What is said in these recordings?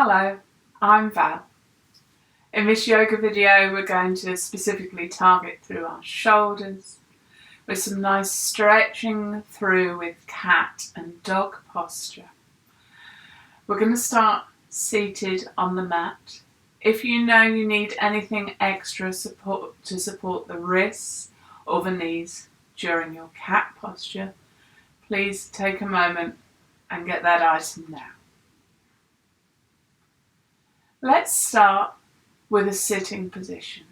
Hello, I'm Val. In this yoga video we're going to specifically target through our shoulders with some nice stretching through with cat and dog posture. We're going to start seated on the mat. If you know you need anything extra support to support the wrists or the knees during your cat posture, please take a moment and get that item now. Let's start with a sitting position.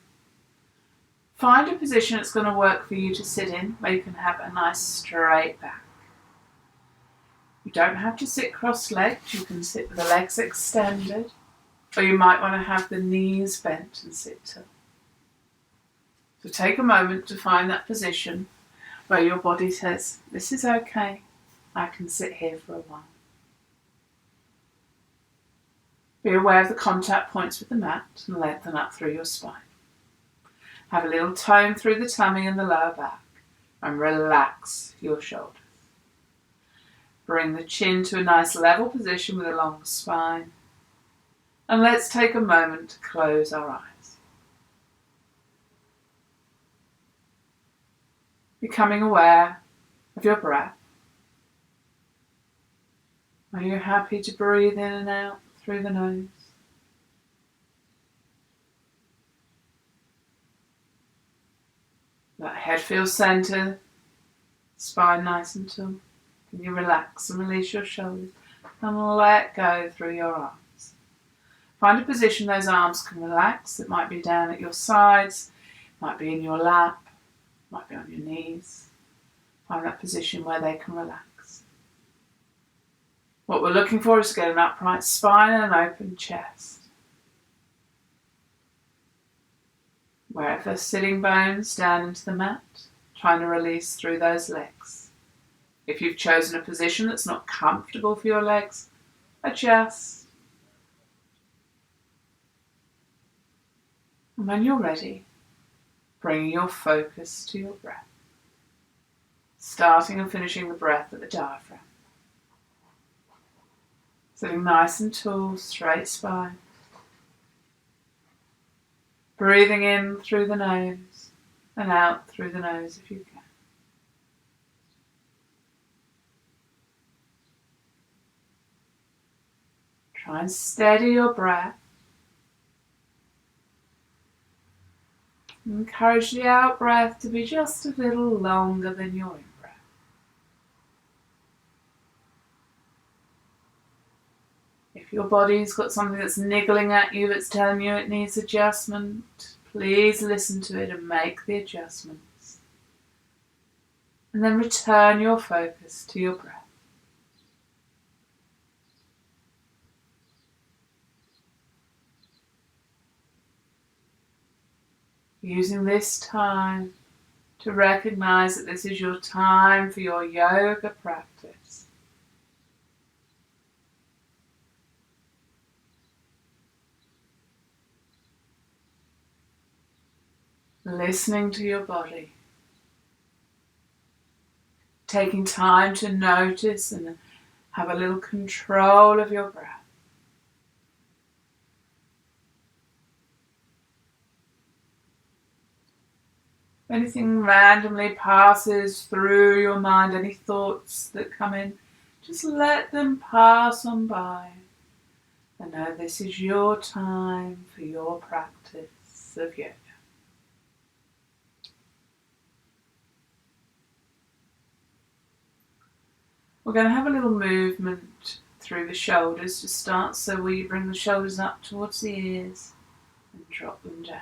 Find a position that's going to work for you to sit in, where you can have a nice straight back. You don't have to sit cross-legged, you can sit with the legs extended, or you might want to have the knees bent and sit tall. So take a moment to find that position where your body says, this is okay, I can sit here for a while. Be aware of the contact points with the mat and lengthen up through your spine. Have a little tone through the tummy and the lower back and relax your shoulders. Bring the chin to a nice level position with a long spine. And let's take a moment to close our eyes. Becoming aware of your breath. Are you happy to breathe in and out through the nose? Let head feel centered, spine nice and tall. Can you relax and release your shoulders and let go through your arms? Find a position those arms can relax. It might be down at your sides, might be in your lap, might be on your knees. Find that position where they can relax. What we're looking for is to get an upright spine and an open chest. Wherever sitting bones down into the mat, trying to release through those legs. If you've chosen a position that's not comfortable for your legs, adjust. And when you're ready, bring your focus to your breath. Starting and finishing the breath at the diaphragm. Sitting nice and tall, straight spine. Breathing in through the nose and out through the nose if you can. Try and steady your breath. Encourage the out breath to be just a little longer than your in breath. If your body's got something that's niggling at you, that's telling you it needs adjustment, please listen to it and make the adjustments. And then return your focus to your breath. Using this time to recognize that this is your time for your yoga practice. Listening to your body. Taking time to notice and have a little control of your breath. If anything randomly passes through your mind, any thoughts that come in, just let them pass on by. And know this is your time for your practice of yoga. We're going to have a little movement through the shoulders to start, so we bring the shoulders up towards the ears and drop them down.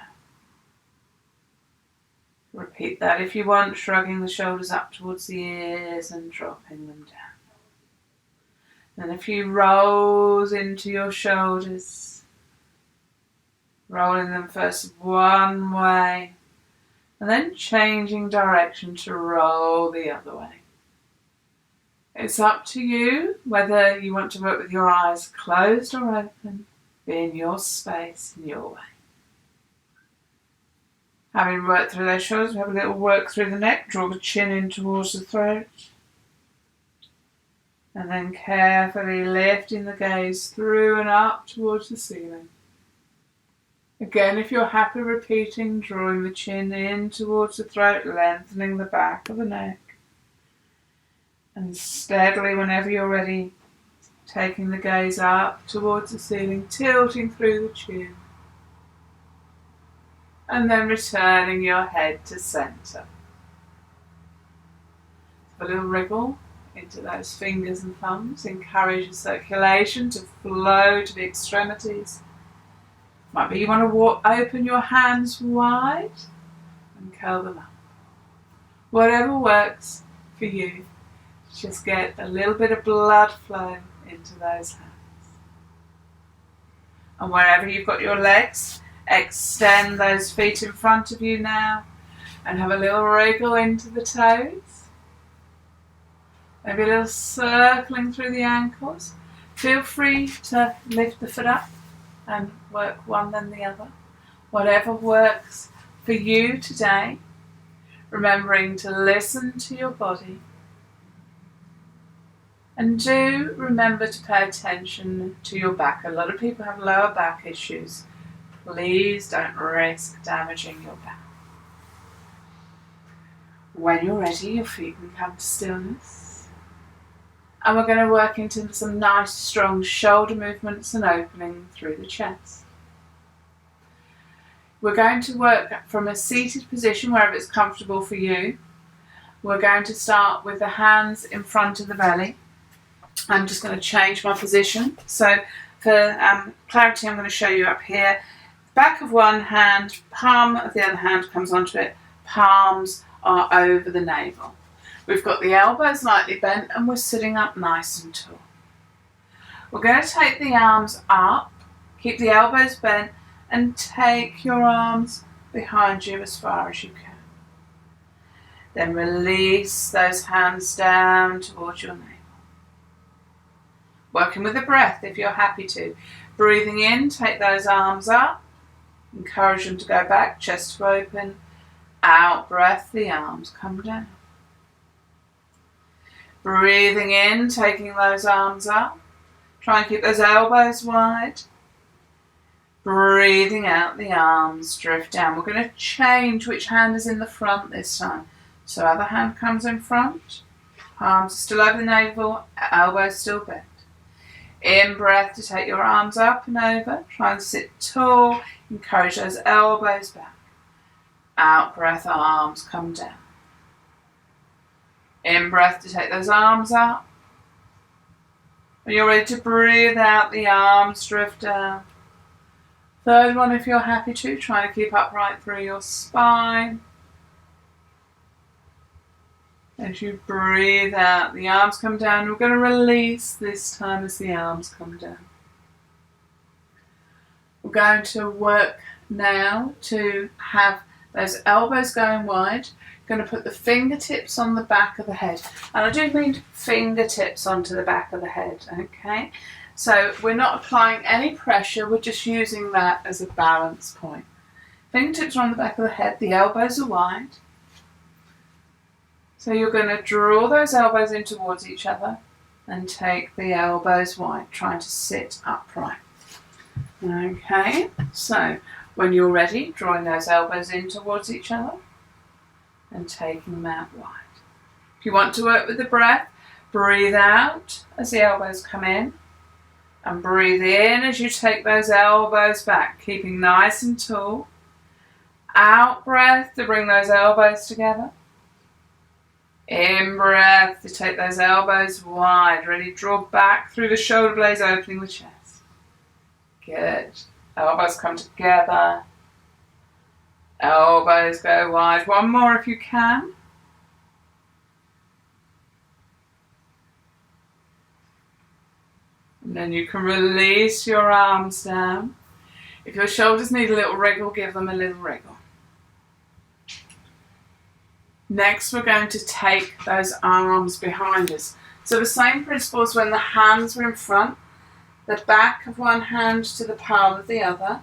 Repeat that if you want, shrugging the shoulders up towards the ears and dropping them down. Then a few rolls into your shoulders, rolling them first one way and then changing direction to roll the other way. It's up to you whether you want to work with your eyes closed or open, be in your space, in your way. Having worked through those shoulders, we have a little work through the neck, draw the chin in towards the throat. And then carefully lifting the gaze through and up towards the ceiling. Again, if you're happy repeating, drawing the chin in towards the throat, lengthening the back of the neck. And steadily, whenever you're ready, taking the gaze up towards the ceiling, tilting through the chin. And then returning your head to centre. A little wriggle into those fingers and thumbs. Encourage the circulation to flow to the extremities. Might be you want to open your hands wide and curl them up. Whatever works for you, just get a little bit of blood flow into those hands. And wherever you've got your legs, extend those feet in front of you now and have a little wriggle into the toes. Maybe a little circling through the ankles. Feel free to lift the foot up and work one then the other. Whatever works for you today. Remembering to listen to your body. And do remember to pay attention to your back. A lot of people have lower back issues. Please don't risk damaging your back. When you're ready, your feet can come to stillness. And we're going to work into some nice strong shoulder movements and opening through the chest. We're going to work from a seated position wherever it's comfortable for you. We're going to start with the hands in front of the belly. I'm just going to change my position. So for clarity, I'm going to show you up here. Back of one hand, palm of the other hand comes onto it. Palms are over the navel. We've got the elbows lightly bent and we're sitting up nice and tall. We're going to take the arms up, keep the elbows bent and take your arms behind you as far as you can. Then release those hands down towards your navel. Working with the breath if you're happy to. Breathing in, take those arms up. Encourage them to go back, chest to open. Out breath, the arms come down. Breathing in, taking those arms up. Try and keep those elbows wide. Breathing out, the arms drift down. We're going to change which hand is in the front this time. So other hand comes in front. Palms still over the navel, elbows still bent. In breath to take your arms up and over. Try and sit tall. Encourage those elbows back. Out breath, arms come down. In breath to take those arms up. When you're ready to breathe out, the arms drift down. Third one if you're happy to. Try to keep upright through your spine. As you breathe out, the arms come down. We're going to release this time as the arms come down. We're going to work now to have those elbows going wide. Going to put the fingertips on the back of the head. And I do mean fingertips onto the back of the head, okay? So we're not applying any pressure, we're just using that as a balance point. Fingertips are on the back of the head, the elbows are wide. So you're going to draw those elbows in towards each other and take the elbows wide, trying to sit upright. Okay, so when you're ready, drawing those elbows in towards each other and taking them out wide. If you want to work with the breath, breathe out as the elbows come in and breathe in as you take those elbows back, keeping nice and tall. Out breath to bring those elbows together. In breath to take those elbows wide, ready to draw back through the shoulder blades, opening the chest. Good. Elbows come together. Elbows go wide. One more if you can. And then you can release your arms down. If your shoulders need a little wriggle, give them a little wriggle. Next, we're going to take those arms behind us. So the same principle as when the hands were in front, the back of one hand to the palm of the other.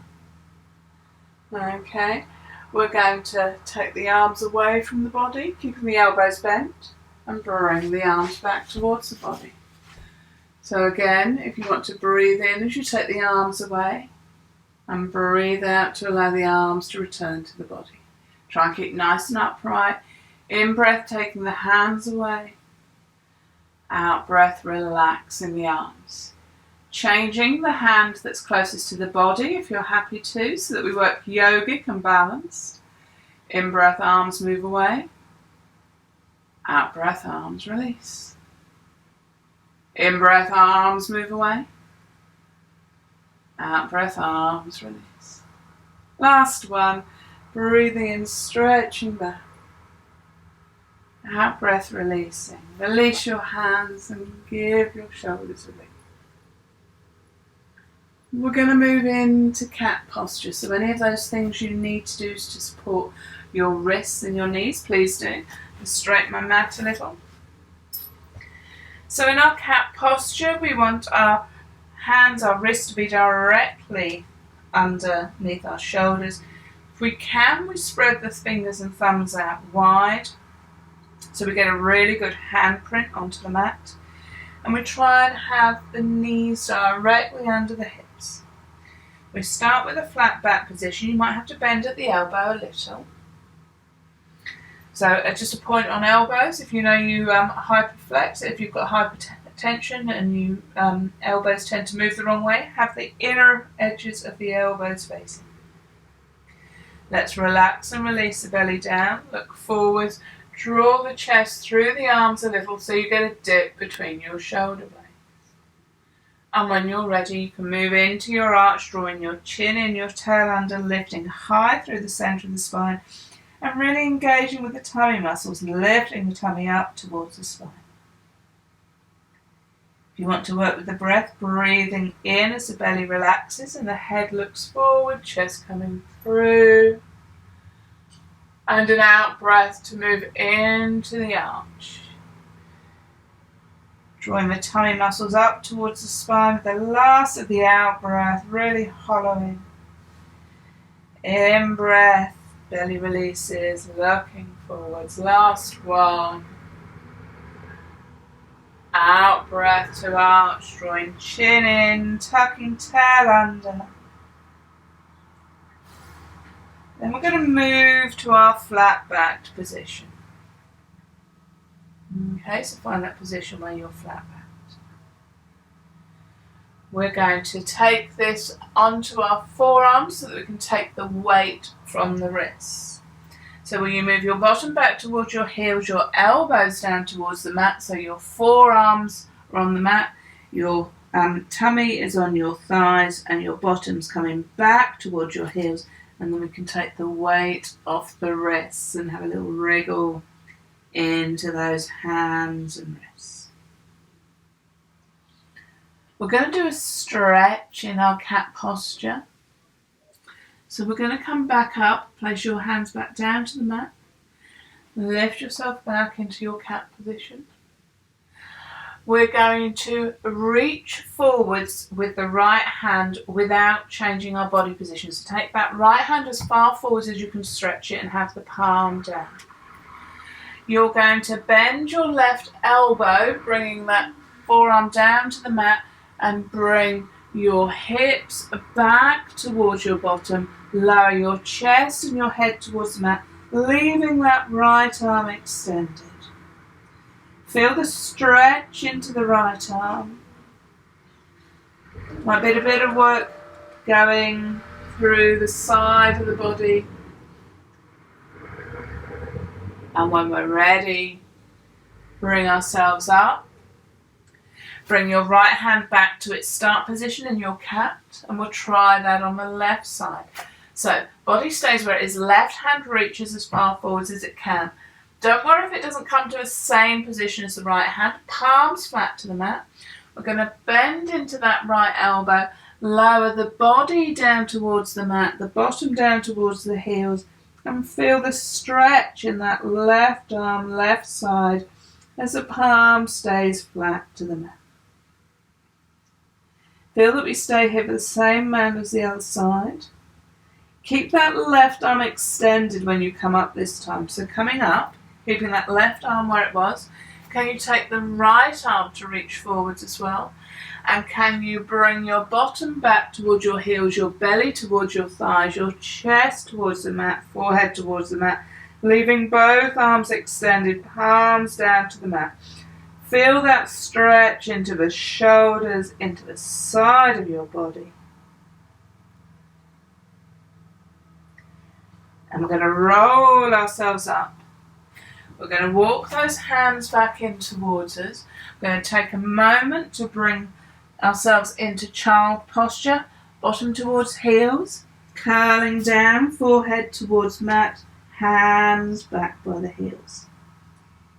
Okay. We're going to take the arms away from the body, keeping the elbows bent, and bring the arms back towards the body. So again, if you want to breathe in as you take the arms away, and breathe out to allow the arms to return to the body. Try and keep nice and upright. In breath, taking the hands away. Out breath, relaxing the arms. Changing the hand that's closest to the body if you're happy to, so that we work yogic and balanced. In breath, arms move away. Out breath, arms release. In breath, arms move away. Out breath, arms release. Last one. Breathing in, stretching back. Out breath, releasing. Release your hands and give your shoulders a release. We're going to move into cat posture. So any of those things you need to do to support your wrists and your knees, please do. Just straighten my mat a little. So in our cat posture, we want our hands, our wrists to be directly underneath our shoulders. If we can, we spread the fingers and thumbs out wide so we get a really good handprint onto the mat. And we try and have the knees directly under the hips. We start with a flat back position. You might have to bend at the elbow a little. So just a point on elbows. If you know you hyperflex, if you've got hypertension and you elbows tend to move the wrong way, have the inner edges of the elbows facing. Let's relax and release the belly down. Look forwards. Draw the chest through the arms a little so you get a dip between your shoulder blades. And when you're ready, you can move into your arch, drawing your chin in, your tail under, lifting high through the center of the spine, and really engaging with the tummy muscles, lifting the tummy up towards the spine. If you want to work with the breath, breathing in as the belly relaxes and the head looks forward, chest coming through. And an out breath to move into the arch. Drawing the tummy muscles up towards the spine with the last of the out breath, really hollowing. In breath, belly releases, looking forwards. Last one. Out breath to arch, drawing chin in, tucking tail under. Then we're going to move to our flat backed position. Okay, so find that position where you're flat backed. We're going to take this onto our forearms so that we can take the weight from the wrists. So when you move your bottom back towards your heels, your elbows down towards the mat, so your forearms are on the mat, your tummy is on your thighs, and your bottom's coming back towards your heels. And then we can take the weight off the wrists and have a little wriggle into those hands and wrists. We're going to do a stretch in our cat posture. So we're going to come back up, place your hands back down to the mat, lift yourself back into your cat position. We're going to reach forwards with the right hand without changing our body position. So take that right hand as far forwards as you can stretch it and have the palm down. You're going to bend your left elbow, bringing that forearm down to the mat, and bring your hips back towards your bottom. Lower your chest and your head towards the mat, leaving that right arm extended. Feel the stretch into the right arm. Might be a bit of work going through the side of the body. And when we're ready, bring ourselves up. Bring your right hand back to its start position in your cat, and we'll try that on the left side. So, body stays where it is, left hand reaches as far forwards as it can. Don't worry if it doesn't come to the same position as the right hand. Palms flat to the mat. We're going to bend into that right elbow, lower the body down towards the mat, the bottom down towards the heels, and feel the stretch in that left arm, left side, as the palm stays flat to the mat. Feel that we stay here for the same amount as the other side. Keep that left arm extended when you come up this time. So coming up, keeping that left arm where it was, Can you take the right arm to reach forwards as well? And can you bring your bottom back towards your heels, your belly towards your thighs, your chest towards the mat, forehead towards the mat, leaving both arms extended, palms down to the mat. Feel that stretch into the shoulders, into the side of your body. And we're going to roll ourselves up. We're going to walk those hands back in towards us. We're going to take a moment to bring ourselves into child posture, bottom towards heels, curling down, forehead towards mat, hands back by the heels.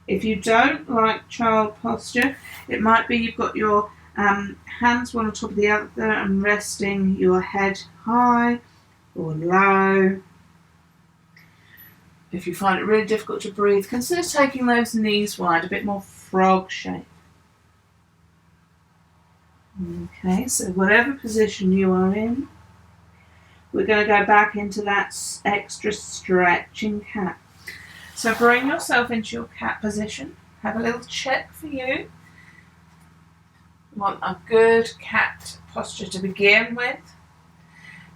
If you don't like child posture, it might be you've got your hands one on top of the other and resting your head high or low. If you find it really difficult to breathe, consider taking those knees wide, a bit more frog shape. Okay, so whatever position you are in, we're going to go back into that extra stretching cat. So bring yourself into your cat position. Have a little check for you. You want a good cat posture to begin with,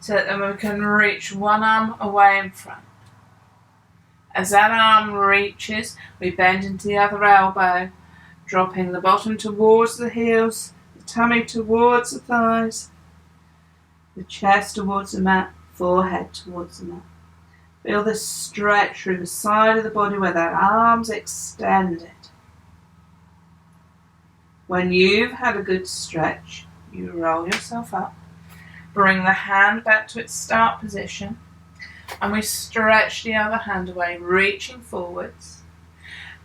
so that then we can reach one arm away in front. As that arm reaches, we bend into the other elbow, dropping the bottom towards the heels, the tummy towards the thighs, the chest towards the mat, forehead towards the mat. Feel the stretch through the side of the body where that arm's extended. When you've had a good stretch, you roll yourself up, bring the hand back to its start position, and we stretch the other hand away, reaching forwards.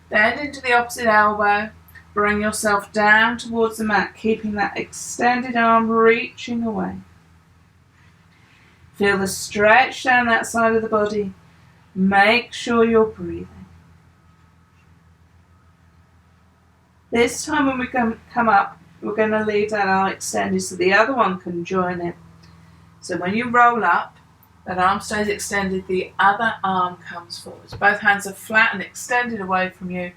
Bend into the opposite elbow, bring yourself down towards the mat, keeping that extended arm reaching away. Feel the stretch down that side of the body. Make sure you're breathing. This time when we come up, we're going to leave that arm extended so the other one can join it. So when you roll up, that arm stays extended, the other arm comes forwards. Both hands are flat and extended away from you,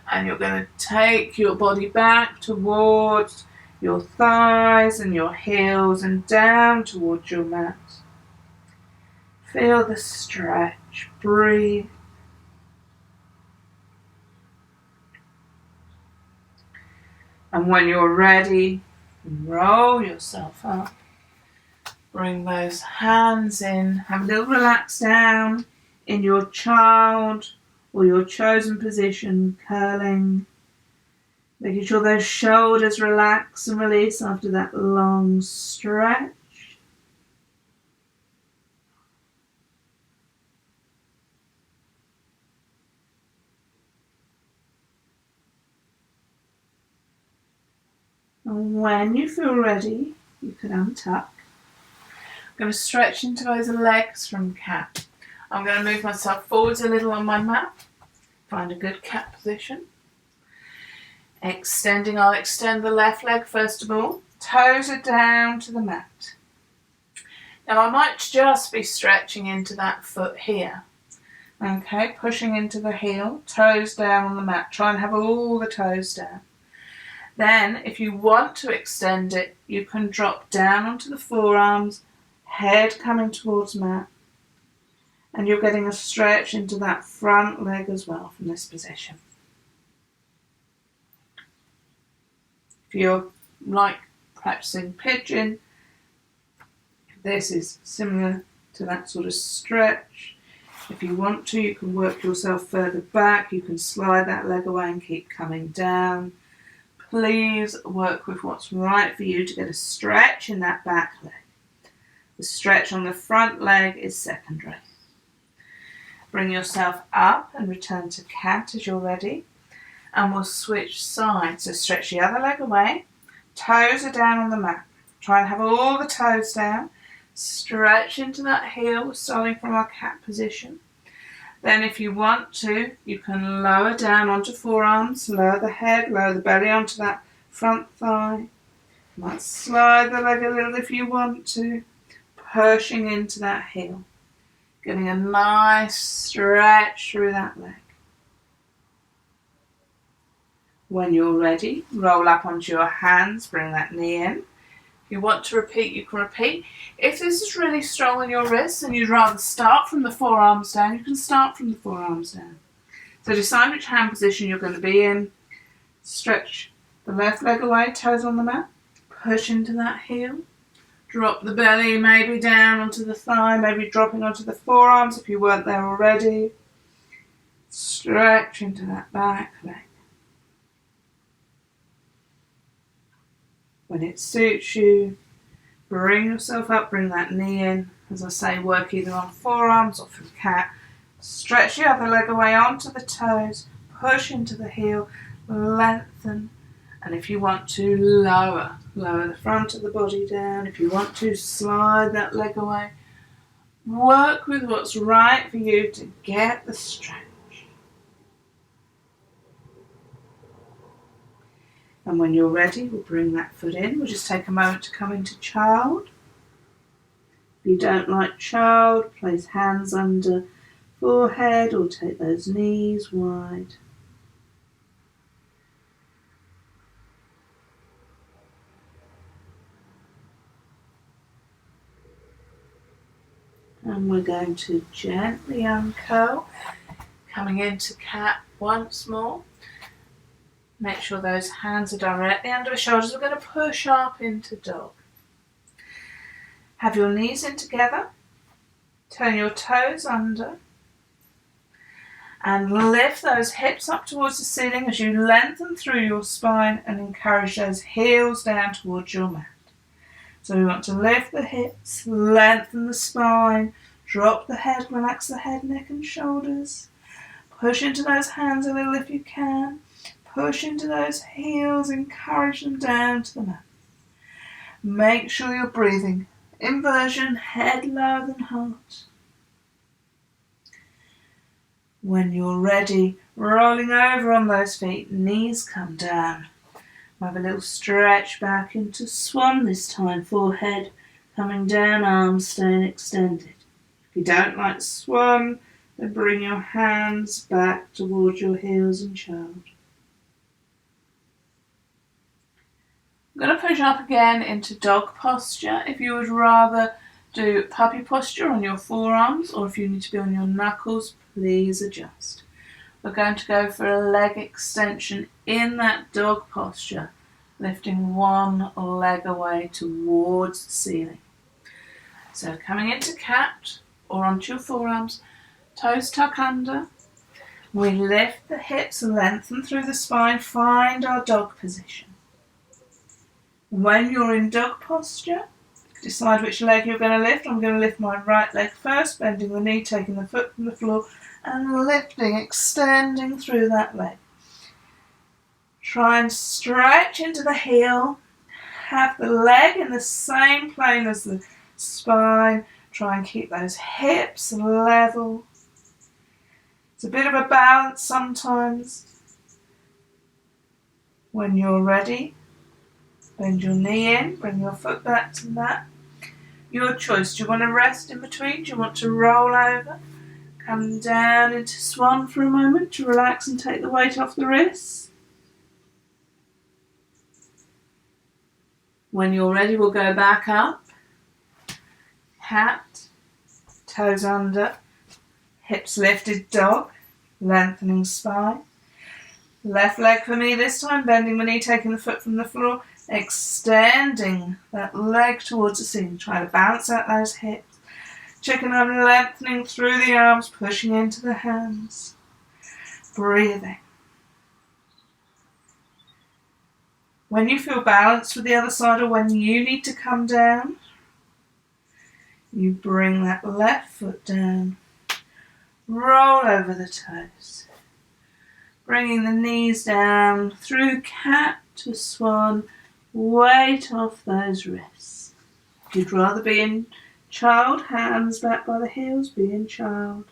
and you're going to take your body back towards your thighs and your heels and down towards your mat. Feel the stretch. Breathe. And when you're ready, roll yourself up. Bring those hands in. Have a little relax down in your child or your chosen position, curling. Making sure those shoulders relax and release after that long stretch. And when you feel ready, you can untuck. I'm going to stretch into those legs from cat. I'm going to move myself forwards a little on my mat. Find a good cat position. Extending, I'll extend the left leg first of all. Toes are down to the mat. Now I might just be stretching into that foot here. Okay, pushing into the heel, toes down on the mat. Try and have all the toes down. Then, if you want to extend it, you can drop down onto the forearms, head coming towards mat, and you're getting a stretch into that front leg as well from this position. If you're like practicing pigeon, this is similar to that sort of stretch. If you want to, you can work yourself further back. You can slide that leg away and keep coming down. Please work with what's right for you to get a stretch in that back leg. The stretch on the front leg is secondary. Bring yourself up and return to cat as you're ready. And we'll switch sides. So stretch the other leg away. Toes are down on the mat. Try and have all the toes down. Stretch into that heel, starting from our cat position. Then if you want to, you can lower down onto forearms, lower the head, lower the belly onto that front thigh. You might slide the leg a little if you want to, pushing into that heel. Getting a nice stretch through that leg. When you're ready, roll up onto your hands, bring that knee in. If you want to repeat, you can repeat. If this is really strong on your wrists and you'd rather start from the forearms down, you can start from the forearms down. So decide which hand position you're going to be in. Stretch the left leg away, toes on the mat. Push into that heel. Drop the belly maybe down onto the thigh, maybe dropping onto the forearms if you weren't there already. Stretch into that back leg. When it suits you, bring yourself up, bring that knee in. As I say, work either on forearms or through cat. Stretch the other leg away onto the toes, push into the heel, lengthen. And if you want to, lower the front of the body down. If you want to, slide that leg away. Work with what's right for you to get the stretch. And when you're ready, we'll bring that foot in. We'll just take a moment to come into child. If you don't like child, place hands under forehead or take those knees wide. And we're going to gently uncurl, coming into cat once more. Make sure those hands are directly under the shoulders. We're going to push up into dog. Have your knees in together. Turn your toes under. And lift those hips up towards the ceiling as you lengthen through your spine and encourage those heels down towards your mat. So we want to lift the hips, lengthen the spine, drop the head, relax the head, neck and shoulders. Push into those hands a little if you can. Push into those heels, encourage them down to the mat. Make sure you're breathing. Inversion, head lower than heart. When you're ready, rolling over on those feet, knees come down. Have a little stretch back into swan this time, forehead coming down, arms staying extended. If you don't like swan, then bring your hands back towards your heels and child. I'm going to push up again into dog posture. If you would rather do puppy posture on your forearms or if you need to be on your knuckles, please adjust. We're going to go for a leg extension in that dog posture, lifting one leg away towards the ceiling. So coming into cat or onto your forearms, toes tuck under. We lift the hips, lengthen through the spine, find our dog position. When you're in dog posture, decide which leg you're going to lift. I'm going to lift my right leg first, bending the knee, taking the foot from the floor, and lifting, extending through that leg. Try and stretch into the heel. Have the leg in the same plane as the spine. Try and keep those hips level. It's a bit of a balance sometimes. When you're ready, bend your knee in, bring your foot back to the mat. Your choice. Do you want to rest in between? Do you want to roll over? Come down into swan for a moment to relax and take the weight off the wrists. When you're ready, we'll go back up. Cat, toes under, hips lifted dog, lengthening spine. Left leg for me this time, bending the knee, taking the foot from the floor, extending that leg towards the ceiling. Try to balance out those hips. Checking them, lengthening through the arms, pushing into the hands. Breathing. When you feel balanced with the other side or when you need to come down, you bring that left foot down. Roll over the toes. Bringing the knees down through cat to swan. Weight off those wrists. If you'd rather be in child, hands back by the heels, be in child.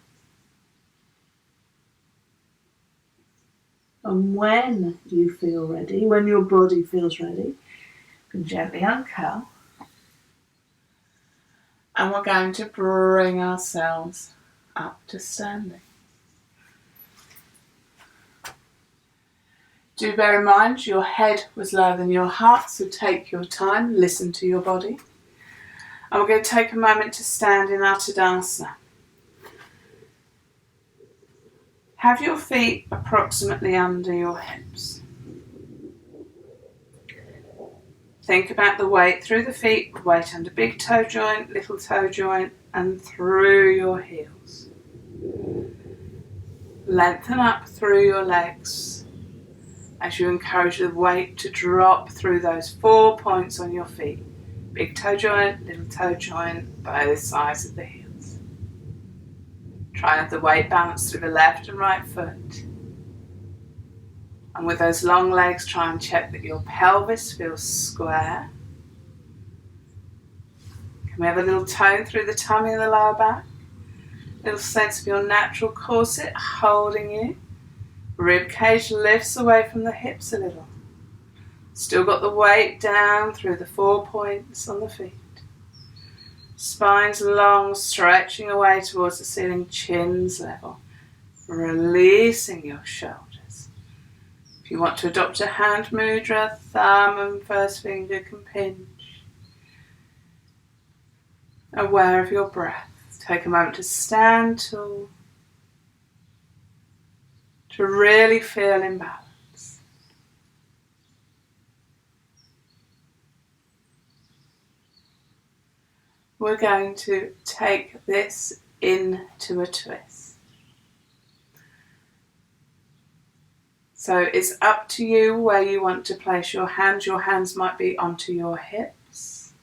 And when you feel ready, when your body feels ready, you can gently uncurl. And we're going to bring ourselves up to standing. Do bear in mind your head was lower than your heart, so take your time, listen to your body. And we're going to take a moment to stand in our Tadasana. Have your feet approximately under your hips. Think about the weight through the feet, weight under big toe joint, little toe joint, and through your heels. Lengthen up through your legs as you encourage the weight to drop through those 4 points on your feet. Big toe joint, little toe joint, both sides of the heels. Try and have the weight balance through the left and right foot. And with those long legs, try and check that your pelvis feels square. Can we have a little tone through the tummy and the lower back? A little sense of your natural corset holding you. Rib cage lifts away from the hips a little. Still got the weight down through the 4 points on the feet. Spine's long, stretching away towards the ceiling, chin's level. Releasing your shoulders. If you want to adopt a hand mudra, thumb and first finger can pinch. Aware of your breath. Take a moment to stand tall. To really feel in balance. We're going to take this into a twist. So it's up to you where you want to place your hands. Your hands might be onto your hips.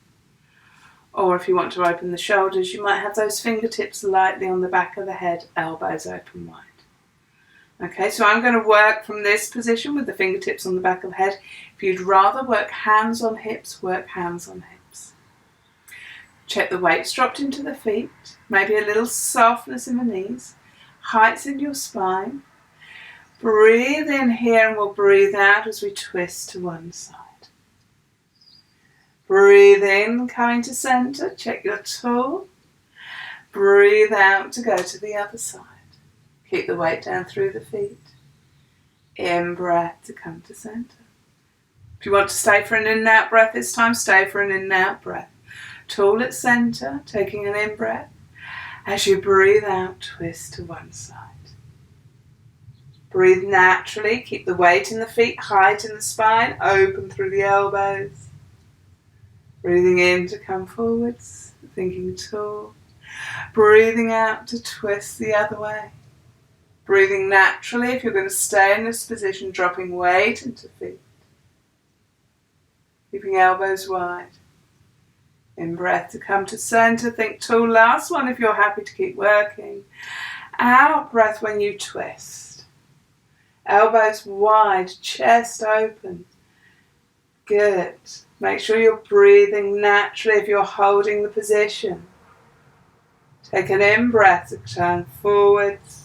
Or if you want to open the shoulders, you might have those fingertips lightly on the back of the head, elbows open wide. Okay, so I'm going to work from this position with the fingertips on the back of the head. If you'd rather work hands on hips, work hands on hips. Check the weight's dropped into the feet, maybe a little softness in the knees, heights in your spine. Breathe in here and we'll breathe out as we twist to one side. Breathe in, coming to center, check your tall. Breathe out to go to the other side. Keep the weight down through the feet. In breath to come to center. If you want to stay for an in and out breath this time, stay for an in and out breath. Tall at center, taking an in breath. As you breathe out, twist to one side. Breathe naturally, keep the weight in the feet, height in the spine, open through the elbows. Breathing in to come forwards, thinking tall. Breathing out to twist the other way. Breathing naturally, if you're going to stay in this position, dropping weight into feet. Keeping elbows wide. In breath to come to center, think tall. Last one if you're happy to keep working. Out breath when you twist. Elbows wide, chest open. Good. Make sure you're breathing naturally if you're holding the position. Take an in breath to turn forwards.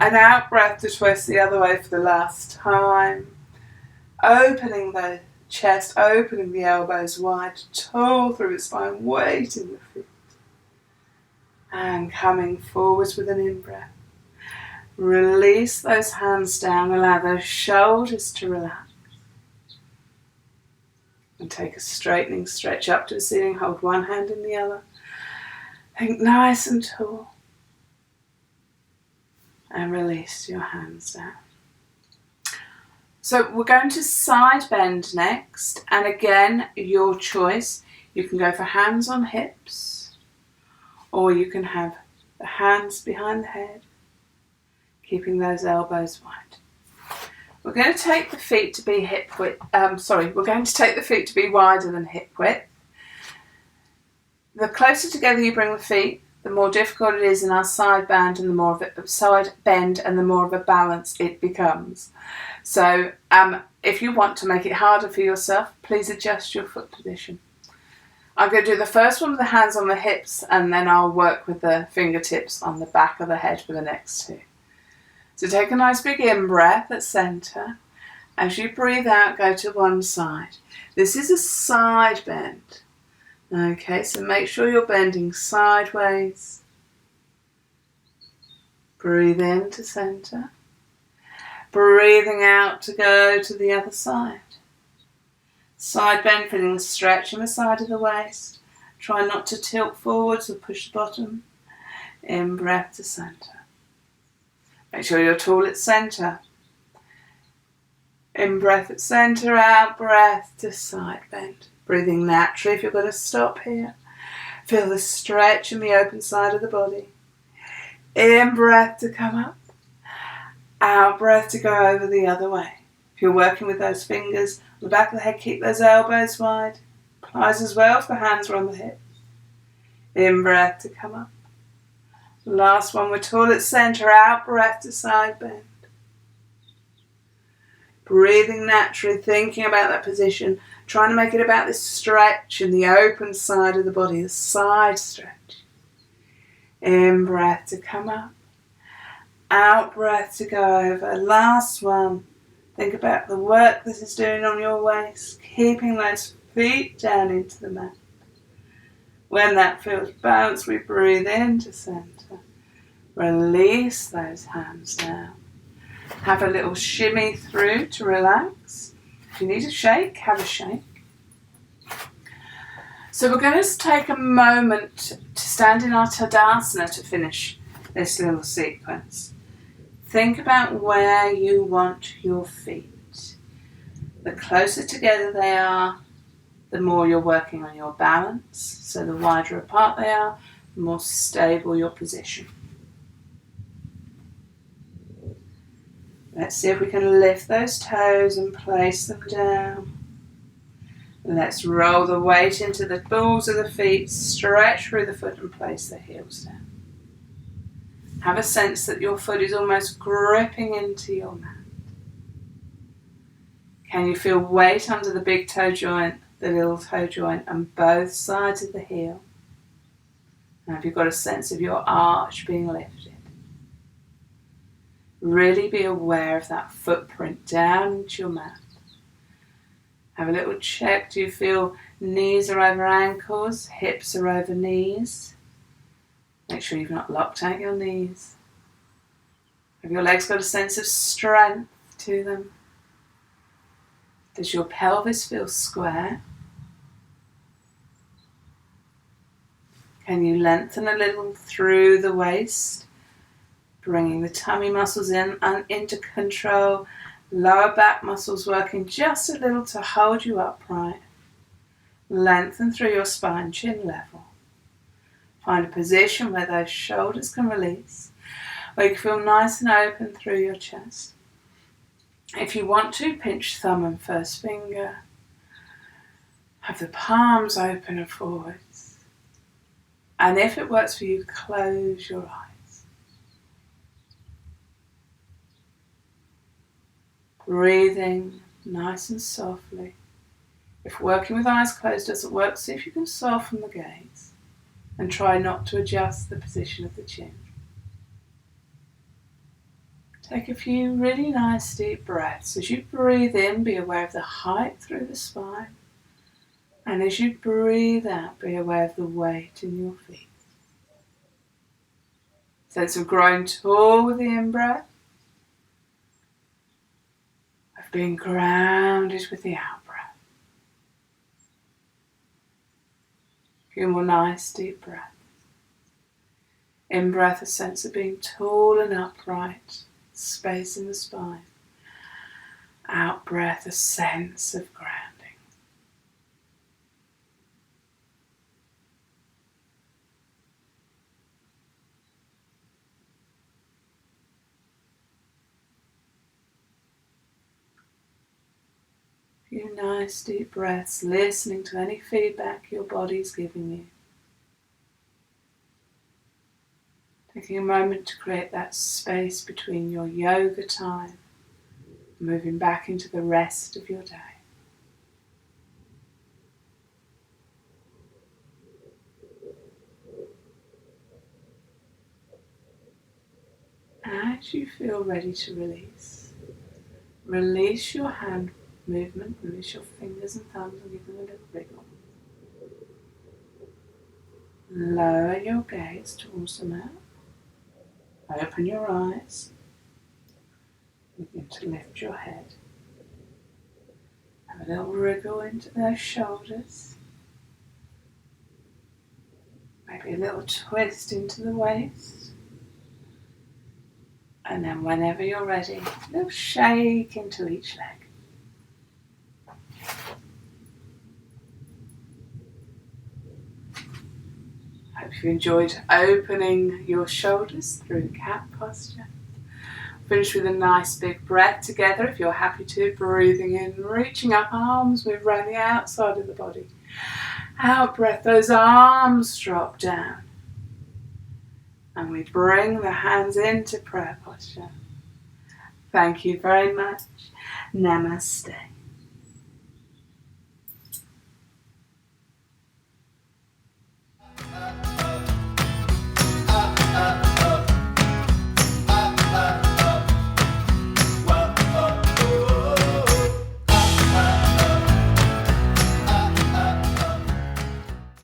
An out breath to twist the other way for the last time. Opening the chest, opening the elbows wide, tall through the spine, weight in the feet. And coming forwards with an in breath. Release those hands down, allow those shoulders to relax. And take a straightening stretch up to the ceiling, hold one hand in the other. Think nice and tall. And release your hands down. So we're going to side bend next, and again, your choice. You can go for hands on hips, or you can have the hands behind the head, keeping those elbows wide. We're going to take the feet to be hip width. We're going to take the feet to be wider than hip width. The closer together you bring the feet, the more difficult it is in our side bend and the more of a balance it becomes. So if you want to make it harder for yourself, please adjust your foot position. I'm going to do the first one with the hands on the hips, and then I'll work with the fingertips on the back of the head for the next two. So take a nice big in breath at center. As you breathe out, go to one side. This is a side bend. Okay, so make sure you're bending sideways. Breathe in to center. Breathing out to go to the other side. Side bend, feeling the stretch in the side of the waist. Try not to tilt forwards or push the bottom. In breath to centre. Make sure you're tall at centre. In breath at centre, out breath to side bend. Breathing naturally if you're going to stop here. Feel the stretch in the open side of the body. In breath to come up. Out breath to go over the other way. If you're working with those fingers on the back of the head, keep those elbows wide. Applies as well if the hands are on the hips. In breath to come up. Last one, we're tall at centre, out breath to side bend. Breathing naturally, thinking about that position, trying to make it about this stretch in the open side of the body, the side stretch. In breath to come up. Out breath to go over. Last one. Think about the work this is doing on your waist, keeping those feet down into the mat. When that feels balanced, we breathe into centre. Release those hands down. Have a little shimmy through to relax. If you need a shake, have a shake. So we're going to take a moment to stand in our Tadasana to finish this little sequence. Think about where you want your feet. The closer together they are, the more you're working on your balance. So the wider apart they are, the more stable your position. Let's see if we can lift those toes and place them down. Let's roll the weight into the balls of the feet, stretch through the foot and place the heels down. Have a sense that your foot is almost gripping into your mat. Can you feel weight under the big toe joint, the little toe joint, and both sides of the heel? And have you got a sense of your arch being lifted? Really be aware of that footprint down into your mat. Have a little check. Do you feel knees are over ankles, hips are over knees? Make sure you've not locked out your knees. Have your legs got a sense of strength to them? Does your pelvis feel square? Can you lengthen a little through the waist, bringing the tummy muscles in and into control, lower back muscles working just a little to hold you upright. Lengthen through your spine, chin level. Find a position where those shoulders can release, where you can feel nice and open through your chest. If you want to, pinch thumb and first finger. Have the palms open and forwards. And if it works for you, close your eyes. Breathing nice and softly. If working with eyes closed doesn't work, see if you can soften the gaze. And try not to adjust the position of the chin. Take a few really nice deep breaths. As you breathe in, be aware of the height through the spine. And as you breathe out, be aware of the weight in your feet. Sense of growing tall with the in-breath. Of being grounded with the out-breath. A few more nice deep breaths. In-breath, a sense of being tall and upright. Space in the spine. Out breath, a sense of grounding. A few nice deep breaths, listening to any feedback your body's giving you. Taking a moment to create that space between your yoga time, moving back into the rest of your day. As you feel ready to release your hand movement, release your fingers and thumbs and give them a little wriggle. Lower your gaze towards the mat. Open your eyes. Begin to lift your head. Have a little wriggle into those shoulders. Maybe a little twist into the waist. And then whenever you're ready, a little shake into each leg. Hope you enjoyed opening your shoulders through cat posture. Finish with a nice big breath together if you're happy to. Breathing in, reaching up, arms move around the outside of the body. Out breath, those arms drop down. And we bring the hands into prayer posture. Thank you very much. Namaste.